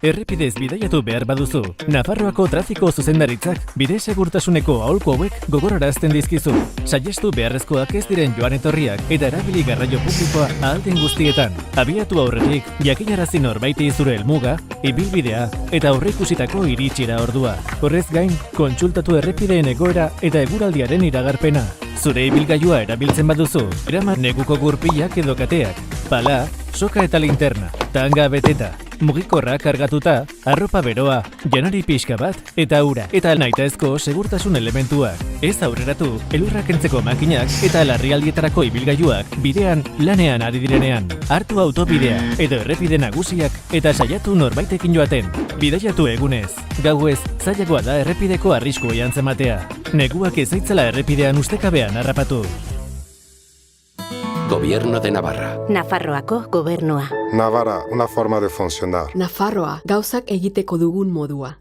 Errepidez bidaiatu behar baduzu, Nafarroako trafiko zuzendaritzak bide segurtasuneko aholku hauek gogorarazten dizkizu. Saihestu beharrezkoak ez diren joan etorriak eta erabili garraio publikoa ahal den guztietan. Abiatu aurretik, jakinarazi norbaiti zure helmuga, ibilbidea eta aurreikusitako iritsiera ordua. Horrez gain, kontsultatu errepideen egoera eta eguraldiaren iragarpena. Zure ibilgailua erabiltzen baduzu, eraman neguko gurpilak edo kateak, pala, soka eta linterna, tanga beteta, mugikorra kargatuta, arropa beroa, janari pixka bat eta ura. Eta nahitaezko segurtasun elementuak. Ez aurreratu, elurra kentzeko makinak eta larrialdietarako ibilgailuak bidean lanean ari direnean. Hartu autobidea edo errepide nagusiak eta saiatu norbaitekin joaten. Bidaiatu egunez, gauez zailagoa da errepideko arriskuei antzematea. Neguak ez zaitzela errepidean ustekabean harrapatu. Gobierno de Navarra. Nafarroako gobernua. Navarra, una forma de funcionar. Nafarroa, gauzak egiteko dugun modua.